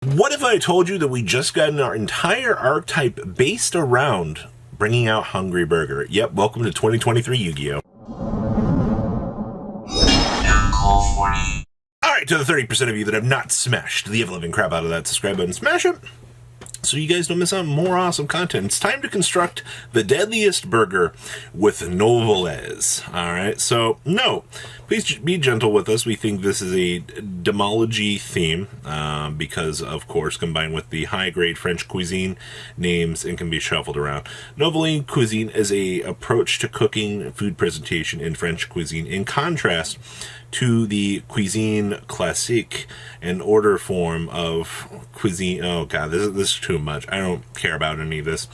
What if I told you that we just got our entire archetype based around bringing out Hungry Burger? Yep, welcome to 2023 Yu-Gi-Oh! Alright, to the 30% of you that have not smashed the ever-living crap out of that subscribe button, smash it! So you guys don't miss out on more awesome content. It's time to construct the deadliest burger with Novellas. Alright, so, no. Please be gentle with us. We think this is a demology theme, because, of course, combined with the high-grade French cuisine names and can be shuffled around. Nouvellez cuisine is a approach to cooking food presentation in French cuisine, in contrast to the cuisine classique, an order form of cuisine. Oh god, this is too much. I don't care about any of this.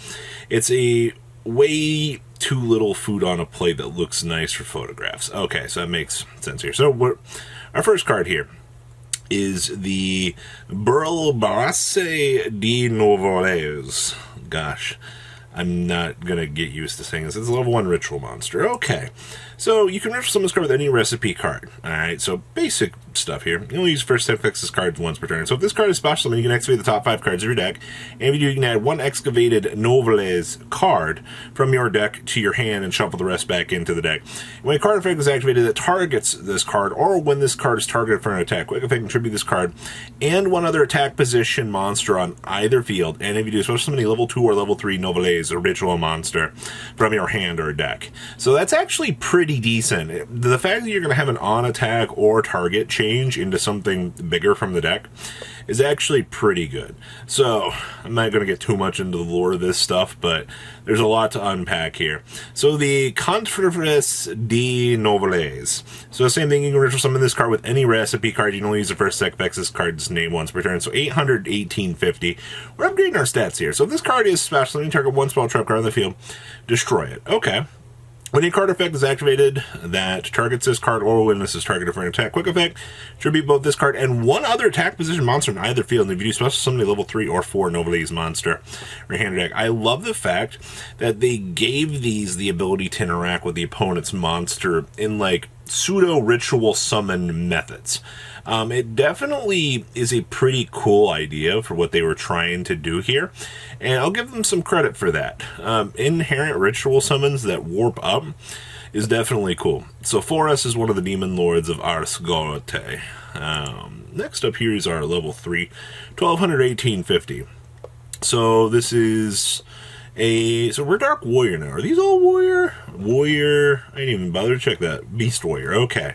It's a way too little food on a plate that looks nice for photographs. Okay, so that makes sense here. So our first card here is the Brasse de Novellas. Gosh, I'm not going to get used to saying this. It's a level 1 ritual monster. Okay. So you can ritual summon this card with any recipe card. Alright, so basic stuff here. You only use first step fix this card once per turn. So if this card is special summon, you can activate the top 5 cards of your deck. And if you do, you can add one excavated Novellas card from your deck to your hand and shuffle the rest back into the deck. When a card effect is activated that targets this card, or when this card is targeted for an attack, quick effect contribute this card and one other attack position monster on either field. And if you do special summon a level 2 or level 3 Novellas, a ritual monster, from your hand or deck. So that's actually pretty decent. The fact that you're going to have an on attack or target change into something bigger from the deck is actually pretty good. So I'm not going to get too much into the lore of this stuff, but there's a lot to unpack here. So the Contrefres de Novellas. So same thing, you can ritual summon this card with any recipe card. You can only use the first deck this card's name once per turn. So 800, 1850. We're upgrading our stats here. So if this card is special, you target one spell trap card on the field, destroy it. Okay. When a card effect is activated that targets this card, or when this is targeted for an attack, quick effect, tribute both this card and one other attack position monster in either field. And if you do special summon a level 3 or 4 Novellas monster or your hand deck, I love the fact that they gave these the ability to interact with the opponent's monster in like pseudo ritual summon methods. It definitely is a pretty cool idea for what they were trying to do here, and I'll give them some credit for that. Inherent ritual summons that warp up is definitely cool. So Forest is one of the demon lords of Arsgote. Next up here is our level 3, 1200, 1850. So this is so we're Dark Warrior now. Are these all Warrior? Warrior, I didn't even bother to check that. Beast Warrior, okay.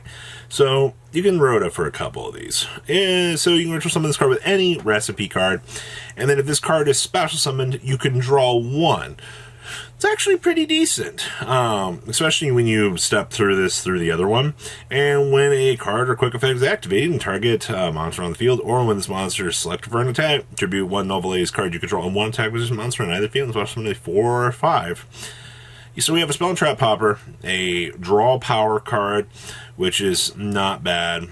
So you can Rhoda for a couple of these. And so you can ritual summon this card with any recipe card. And then if this card is special summoned, you can draw one. It's actually pretty decent, especially when you step through the other one. And when a card or quick effect is activated and target a monster on the field, or when this monster is selected for an attack, tribute one Novellas card you control and one attack position monster on either field, and special summon 4 or 5. So we have a Spell and Trap Popper, a Draw Power card, which is not bad,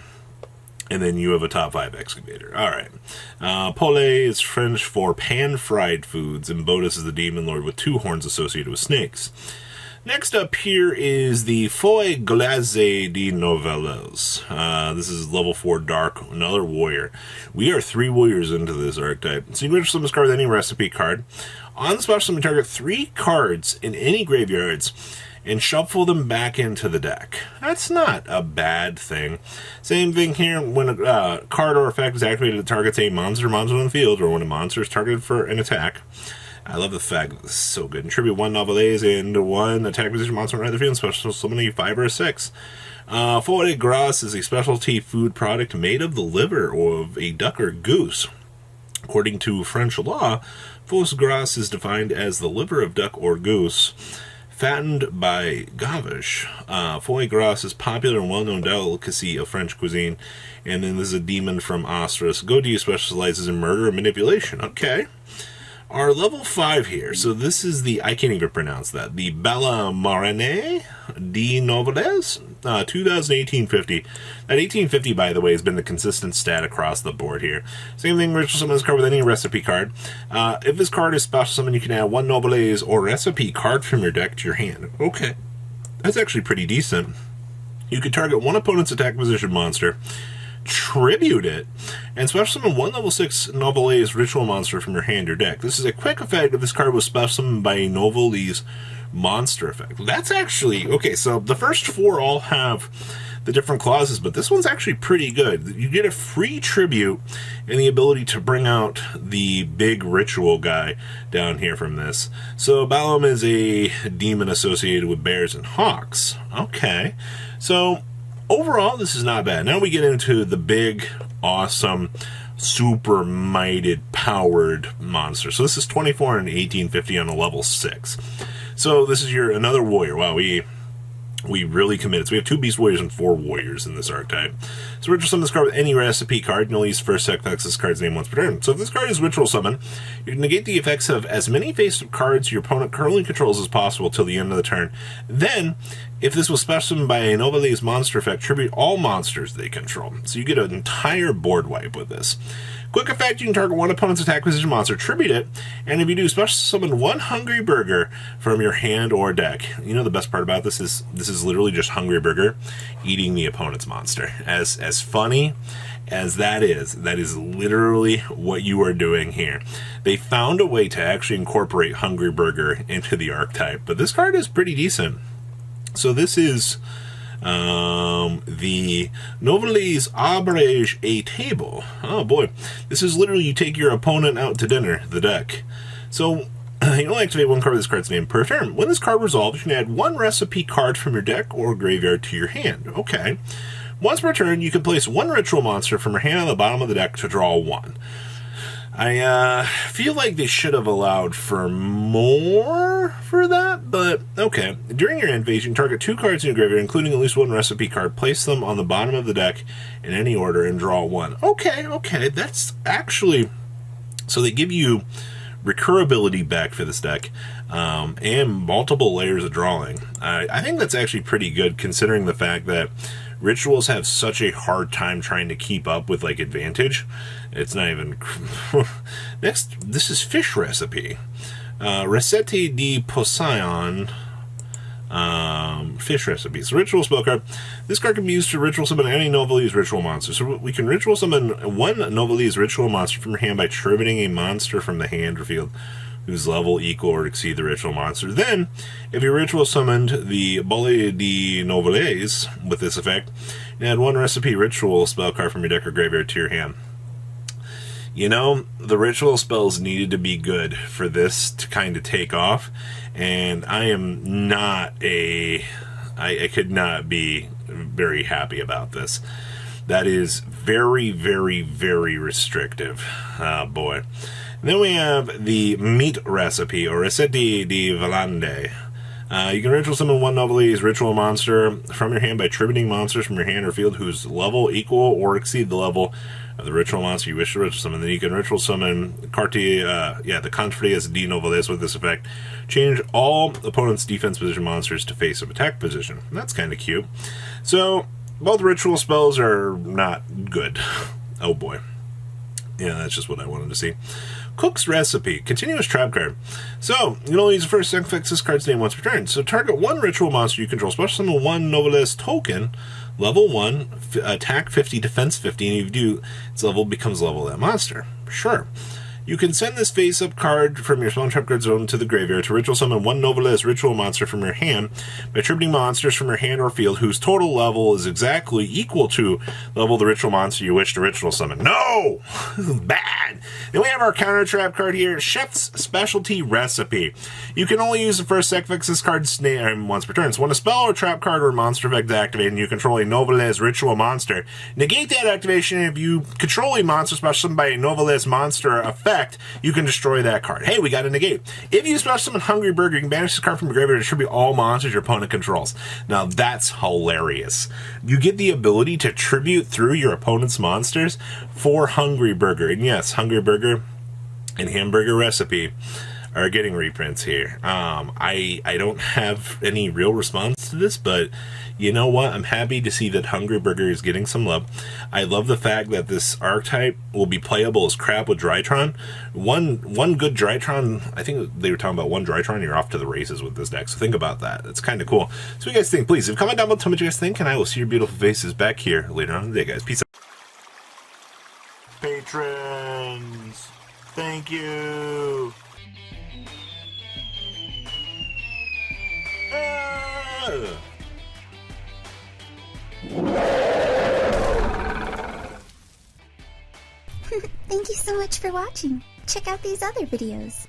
and then you have a top 5 Excavator. Alright. Poulet is French for pan-fried foods, and Bodus is the Demon Lord with 2 horns associated with snakes. Next up here is the Foie Glacé de Novellas. This is level 4 Dark, another warrior. We are 3 warriors into this archetype. So you can summon this card with any recipe card. On the special summon, target 3 cards in any graveyards and shuffle them back into the deck. That's not a bad thing. Same thing here, when a card or effect is activated that targets a monster on the field, or when a monster is targeted for an attack. I love the fact that this is so good. And tribute 1 Novellas and 1 attack position monster on either field, special summon a 5 or a 6. Foie de gras is a specialty food product made of the liver of a duck or goose. According to French law, foie de gras is defined as the liver of duck or goose fattened by gavage. Foie gras is popular and well-known delicacy of French cuisine. And then there's a demon from Ostras. Godot specializes in murder and manipulation. Okay. Our level 5 here, so this is the, I can't even pronounce that, the Bella Marine de Novellas, 1850. That 1850, by the way, has been the consistent stat across the board here. Same thing, ritual summon this card with any recipe card. If this card is special summon, you can add 1 Novellas or recipe card from your deck to your hand. Okay, that's actually pretty decent. You can target one opponent's attack position monster, tribute it, and special summon one level 6 Novellas ritual monster from your hand or deck. This is a quick effect if this card was special summoned by a Novellas monster effect. That's actually, okay, so the first 4 all have the different clauses, but this one's actually pretty good. You get a free tribute and the ability to bring out the big ritual guy down here from this. So Balam is a demon associated with bears and hawks. Okay, so overall this is not bad. Now we get into the big, awesome, super mighted, powered monster. So this is 24 and 1850 on a level 6. So this is your another warrior. Wow, we really committed. So we have 2 Beast Warriors and 4 Warriors in this archetype. So ritual summon this card with any recipe card, and you'll use first effects this card's name once per turn. So if this card is ritual summon, you can negate the effects of as many face-up cards your opponent currently controls as possible till the end of the turn. Then, if this was special summoned by a Novellas monster effect, tribute all monsters they control. So you get an entire board wipe with this. Quick effect, you can target one opponent's attack position monster, tribute it, and if you do, special summon one Hungry Burger from your hand or deck. You know the best part about this is literally just Hungry Burger eating the opponent's monster. As funny as that is literally what you are doing here. They found a way to actually incorporate Hungry Burger into the archetype, but this card is pretty decent. So this is the Nouvellez Abrège a Table. Oh boy. This is literally you take your opponent out to dinner, the deck. So you only activate one card with this card's name per turn. When this card resolves, you can add one recipe card from your deck or graveyard to your hand. Okay. Once per turn, you can place one ritual monster from your hand on the bottom of the deck to draw 1. I feel like they should have allowed for more for that, but okay. During your end phase, you can target 2 cards in your graveyard, including at least 1 recipe card, place them on the bottom of the deck in any order, and draw 1. Okay, that's actually... So they give you recurability back for this deck, and multiple layers of drawing. I think that's actually pretty good, considering the fact that rituals have such a hard time trying to keep up with, like, advantage. It's not even... Next, this is Fish Recipe. Recette di Poseidon. Fish Recipe. So ritual spell card. This card can be used to ritual summon any Novellas ritual monster. So we can ritual summon one Novellas ritual monster from your hand by tributing a monster from the hand or field whose level equal or exceed the ritual monster. Then, if you ritual summoned the Bolle di Novellas with this effect, you add one recipe ritual spell card from your deck or graveyard to your hand. You know, the ritual spells needed to be good for this to kind of take off, and I am not I could not be very happy about this. That is very, very, very restrictive. Oh boy. Then we have the Meat Recipe, or Recette di Viande. You can ritual summon one Novellas ritual monster from your hand by tributing monsters from your hand or field whose level equal or exceed the level of the ritual monster you wish to ritual summon. Then you can ritual summon the Contrarias di Novellas with this effect. Change all opponent's defense position monsters to face-up attack position. That's kind of cute. So, both ritual spells are not good. Oh boy. Yeah, that's just what I wanted to see. Cook's Recipe, continuous trap card. So, you can only use the first effects this card's name once per turn. So, target one ritual monster you control, special summon one Novellas token, level 1, attack 50, defense 50, and if you do, its level becomes level of that monster. Sure. You can send this face-up card from your spawn trap card zone to the graveyard to ritual summon one Novellas ritual monster from your hand by tributing monsters from your hand or field whose total level is exactly equal to the level of the ritual monster you wish to ritual summon. No! Bad! Then we have our counter trap card here, Chef's Specialty Recipe. You can only use the first effects this card's name once per turn. So when a spell or trap card or monster effect is activated and you control a Novellas ritual monster, negate that activation. If you control a monster special summoned by a Novellas monster effect, you can destroy that card. Hey, we got a negate. If you special summon Hungry Burger, you can banish this card from your graveyard to tribute all monsters your opponent controls. Now that's hilarious. You get the ability to tribute through your opponent's monsters for Hungry Burger. And yes, Hungry Burger and Hamburger Recipe are getting reprints here. I don't have any real response to this, but you know what? I'm happy to see that Hungry Burger is getting some love. I love the fact that this archetype will be playable as crap with Drytron. One good Drytron, I think they were talking about one Drytron, you're off to the races with this deck, so think about that. It's kind of cool. So what do you guys think? Please, comment down below, tell me what you guys think, and I will see your beautiful faces back here later on in the day, guys. Peace out. patrons. Thank you. Thank you so much for watching. Check out these other videos.